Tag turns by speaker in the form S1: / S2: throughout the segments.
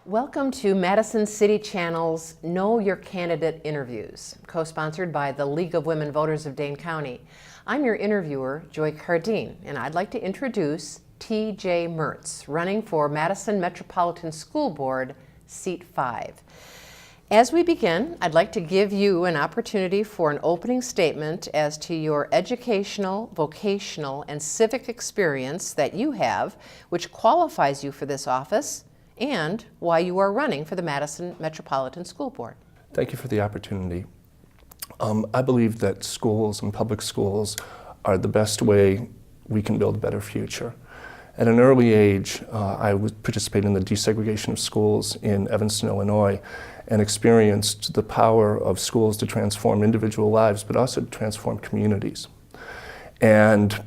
S1: Welcome to Madison City Channel's Know Your Candidate interviews, co-sponsored by the League of Women Voters of Dane County. I'm your interviewer, Joy Cardine, and I'd like to introduce T.J. Mertz, running for Madison Metropolitan School Board, Seat 5. As we begin, I'd like to give you an opportunity for an opening statement as to your educational, vocational, and civic experience that you have, which qualifies you for this office, and why you are running for the Madison Metropolitan School Board.
S2: Thank you for the opportunity. I believe that schools and public schools are the best way we can build a better future. At an early age, I participated in the desegregation of schools in Evanston, Illinois, and experienced the power of schools to transform individual lives, but also to transform communities. And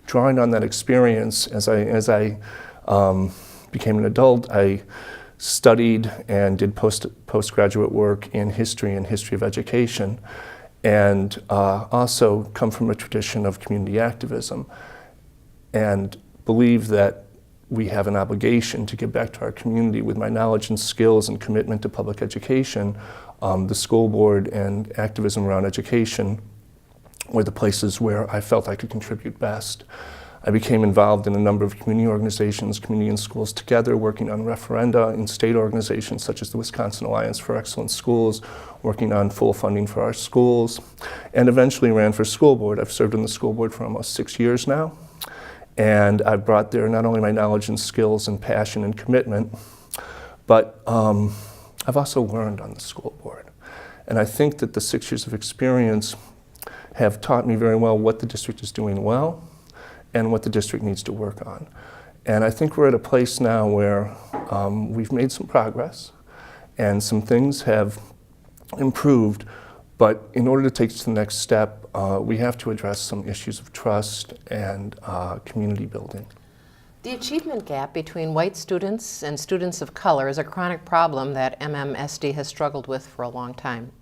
S2: drawing on that experience, as I became an adult, I studied and did postgraduate work in history and history of education, and also come from a tradition of community activism, and believe that we have an obligation to give back to our community. With my knowledge and skills and commitment to public education, the school board and activism around education were the places where I felt I could contribute best. I became involved in a number of community organizations, Community and Schools Together, working on referenda in state organizations such as the Wisconsin Alliance for Excellent Schools, working on full funding for our schools, and eventually ran for school board. I've served on the school board for almost 6 years now, and I've brought there not only my knowledge and skills and passion and commitment, but I've also learned on the school board. And I think that the 6 years of experience have taught me very well what the district is doing well and what the district needs to work on. And I think we're at a place now where we've made some progress and some things have improved, but in order to take it to the next step, we have to address some issues of trust and community building.
S1: The achievement gap between white students and students of color is a chronic problem that MMSD has struggled with for a long time.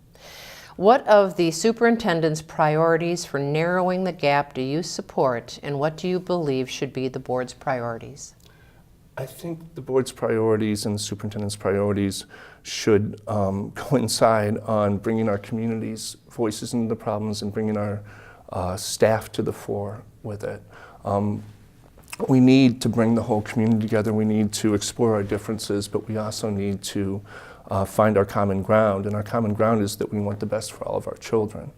S1: What of the superintendent's priorities for narrowing the gap do you support, and what do you believe should be the board's priorities?
S2: I think the board's priorities and the superintendent's priorities should coincide on bringing our community's voices into the problems and bringing our staff to the fore with it. We need to bring the whole community together. We need to explore our differences, but we also need to find our common ground, and our common ground is that we want the best for all of our children.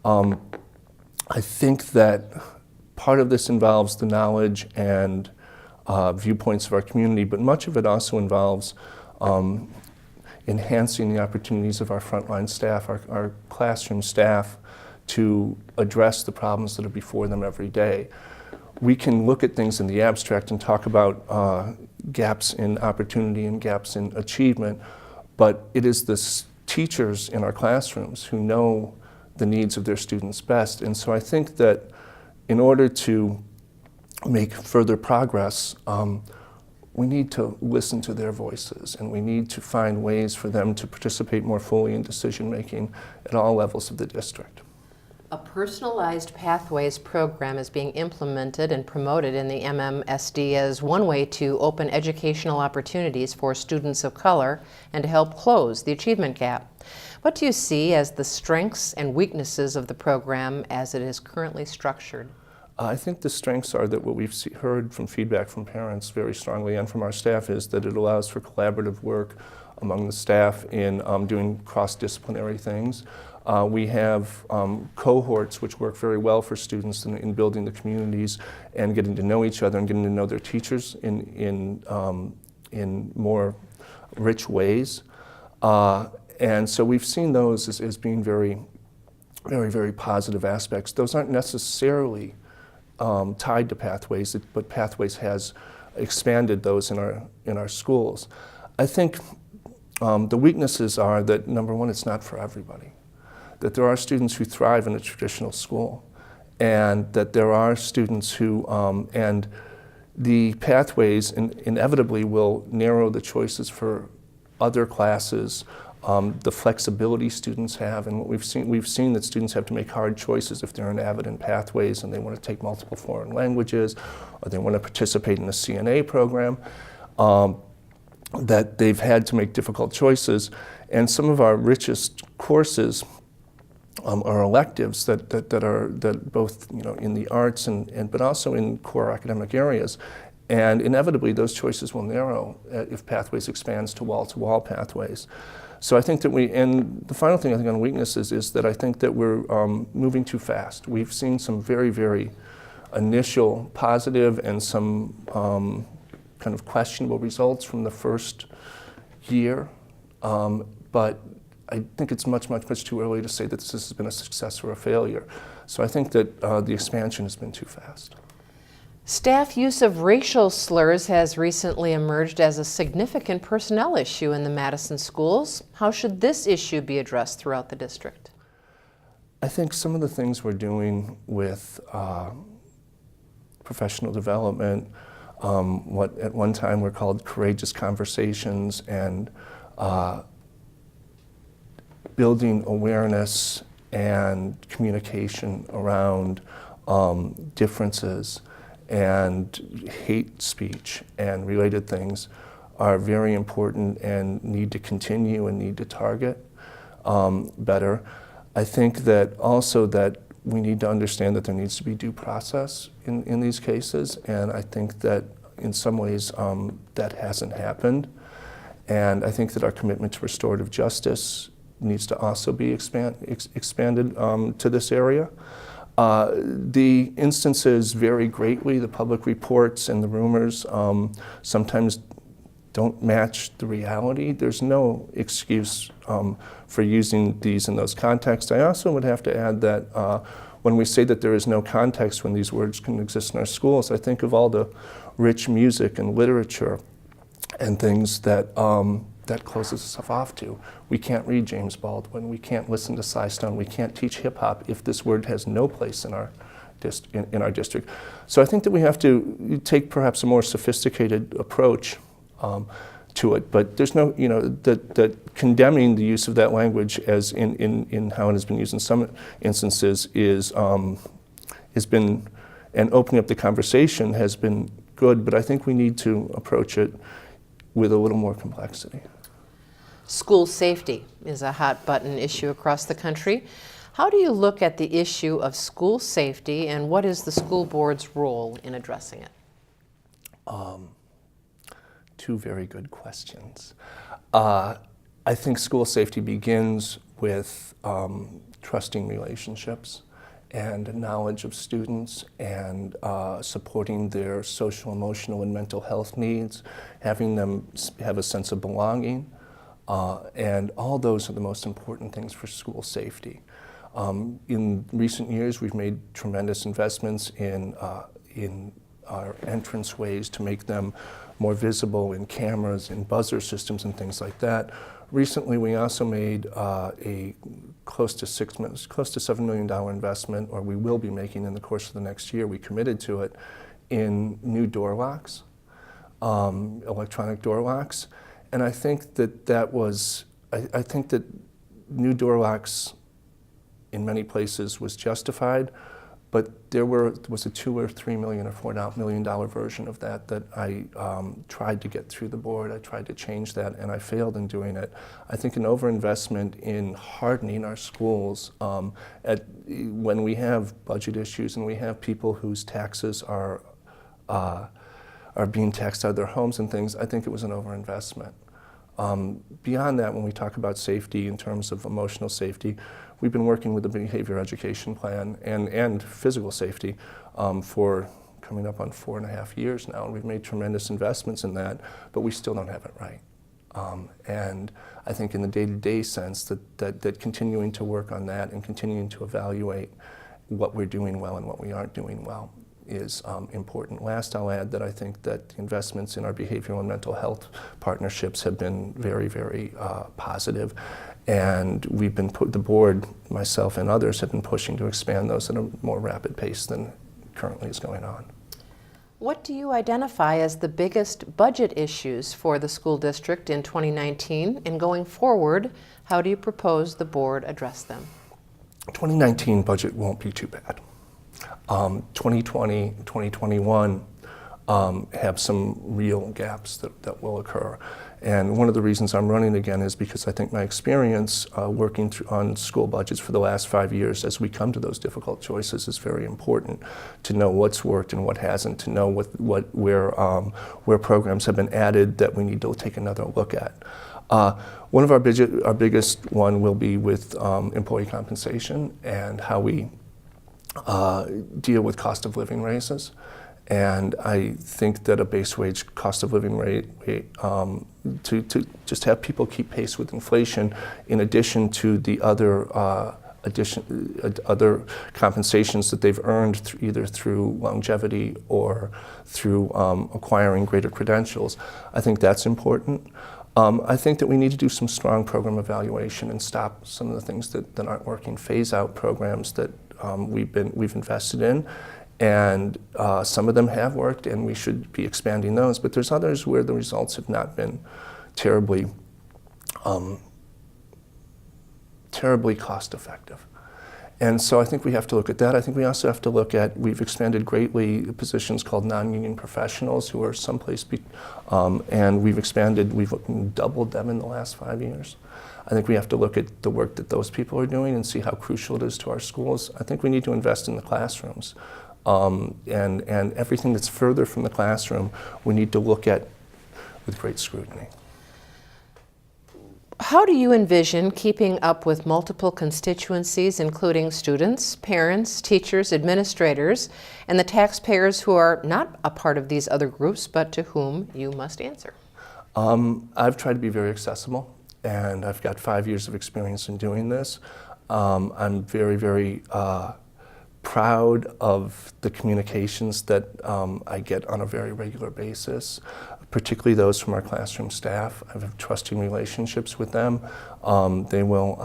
S2: I think that part of this involves the knowledge and viewpoints of our community, but much of it also involves enhancing the opportunities of our frontline staff, our classroom staff, to address the problems that are before them every day. We can look at things in the abstract and talk about gaps in opportunity and gaps in achievement, but it is the teachers in our classrooms who know the needs of their students best. And so I think that in order to make further progress, we need to listen to their voices, and we need to find ways for them to participate more fully in decision-making at all levels of the district.
S1: A personalized pathways program is being implemented and promoted in the MMSD as one way to open educational opportunities for students of color and to help close the achievement gap. What do you see as the strengths and weaknesses of the program as it is currently structured?
S2: I think the strengths are that what we've heard from feedback from parents very strongly and from our staff is that it allows for collaborative work among the staff in doing cross-disciplinary things. We have cohorts which work very well for students in building the communities and getting to know each other and getting to know their teachers in more rich ways. And so we've seen those as being very, very positive aspects. Those aren't necessarily tied to Pathways, but Pathways has expanded those in our schools. I think the weaknesses are that, number one, it's not for everybody. That there are students who thrive in a traditional school, and that there are students who, and the Pathways inevitably will narrow the choices for other classes, the flexibility students have, and what we've seen that students have to make hard choices if they're an avid in Pathways and they want to take multiple foreign languages, or they want to participate in a CNA program. that they've had to make difficult choices. And some of our richest courses are electives that both in the arts but also in core academic areas. And inevitably those choices will narrow if Pathways expands to wall pathways. So I think that and the final thing I think on weaknesses is that I think that we're moving too fast. We've seen some very, very initial positive and some kind of questionable results from the first year, but I think it's much too early to say that this has been a success or a failure. So I think that the expansion has been too fast.
S1: Staff use of racial slurs has recently emerged as a significant personnel issue in the Madison schools. How should this issue be addressed throughout the district?
S2: I think some of the things we're doing with professional development, what at one time were called courageous conversations, and building awareness and communication around differences and hate speech and related things are very important and need to continue and need to target better. I think that also that we need to understand that there needs to be due process in these cases, and I think that in some ways that hasn't happened. And I think that our commitment to restorative justice needs to also be expanded to this area. The instances vary greatly. The public reports and the rumors sometimes don't match the reality. There's no excuse for using these in those contexts. I also would have to add that when we say that there is no context when these words can exist in our schools, I think of all the rich music and literature and things that that closes stuff off to. We can't read James Baldwin, we can't listen to Cy Stone, we can't teach hip hop if this word has no place in our district. So I think that we have to take perhaps a more sophisticated approach to it, but there's no, that condemning the use of that language as in how it has been used in some instances has been, and opening up the conversation has been good, but I think we need to approach it with a little more complexity.
S1: School safety is a hot button issue across the country. How do you look at the issue of school safety, and what is the school board's role in addressing it?
S2: Two very good questions. I think school safety begins with trusting relationships and knowledge of students and supporting their social, emotional, and mental health needs, having them have a sense of belonging, and all those are the most important things for school safety. In recent years, we've made tremendous investments in our entranceways to make them more visible, in cameras, in buzzer systems, and things like that. Recently, we also made a close to $7 million investment, or we will be making in the course of the next year. We committed to it in new door locks, electronic door locks, and I think that was. I think that new door locks in many places was justified, but there was a $2 or $3 million or $4 million version of that I tried to get through the board. I tried to change that, and I failed in doing it. I think an overinvestment in hardening our schools when we have budget issues and we have people whose taxes are being taxed out of their homes and things, I think it was an overinvestment. Beyond that, when we talk about safety in terms of emotional safety, we've been working with the behavior education plan and physical safety for coming up on 4.5 years now, and we've made tremendous investments in that, but we still don't have it right. And I think in the day-to-day sense that continuing to work on that and continuing to evaluate what we're doing well and what we aren't doing well is important. Last, I'll add that I think that the investments in our behavioral and mental health partnerships have been very, very positive. And we've been the board, myself and others, have been pushing to expand those at a more rapid pace than currently is going on.
S1: What do you identify as the biggest budget issues for the school district in 2019? And going forward, how do you propose the board address them? 2019
S2: budget won't be too bad. 2020, 2021, have some real gaps that will occur. And one of the reasons I'm running again is because I think my experience working on school budgets for the last 5 years as we come to those difficult choices is very important, to know what's worked and what hasn't, to know where programs have been added that we need to take another look at. One of our biggest one will be with employee compensation and how we deal with cost of living raises. And I think that a base wage cost of living rate, to just have people keep pace with inflation, in addition to the other other compensations that they've earned either through longevity or through acquiring greater credentials, I think that's important. I think that we need to do some strong program evaluation and stop some of the things that aren't working, phase out programs that we've invested in. And some of them have worked, and we should be expanding those. But there's others where the results have not been terribly cost effective. And so I think we have to look at that. I think we also have to look at, we've expanded greatly positions called non-union professionals who are someplace, and we've doubled them in the last 5 years. I think we have to look at the work that those people are doing and see how crucial it is to our schools. I think we need to invest in the classrooms. And everything that's further from the classroom, we need to look at with great scrutiny.
S1: How do you envision keeping up with multiple constituencies, including students, parents, teachers, administrators, and the taxpayers who are not a part of these other groups, but to whom you must answer?
S2: I've tried to be very accessible, and I've got 5 years of experience in doing this. I'm very, very proud of the communications that I get on a very regular basis, particularly those from our classroom staff. I have trusting relationships with them. They will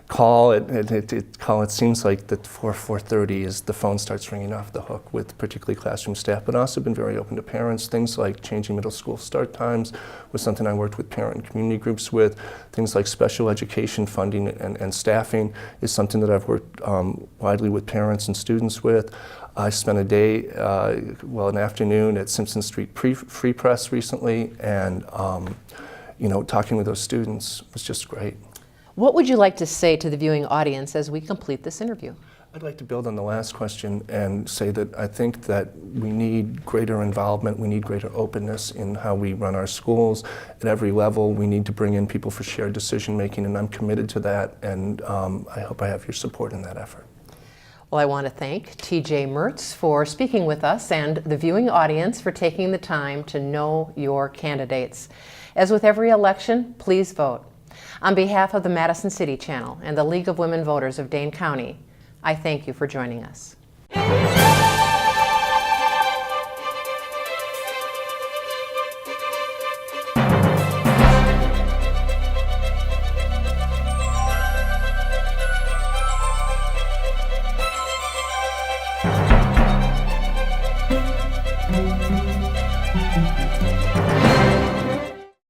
S2: call. It seems like that 4:30 is the phone starts ringing off the hook with particularly classroom staff, but also been very open to parents. Things like changing middle school start times was something I worked with parent and community groups with. Things like special education funding and staffing is something that I've worked widely with parents and students with. I spent a day, an afternoon at Simpson Street Free Press recently, and talking with those students was just great.
S1: What would you like to say to the viewing audience as we complete this interview?
S2: I'd like to build on the last question and say that I think that we need greater involvement, we need greater openness in how we run our schools. At every level, we need to bring in people for shared decision making, and I'm committed to that, and I hope I have your support in that effort.
S1: Well, I want to thank TJ Mertz for speaking with us and the viewing audience for taking the time to know your candidates. As with every election, please vote. On behalf of the Madison City Channel and the League of Women Voters of Dane County, I thank you for joining us.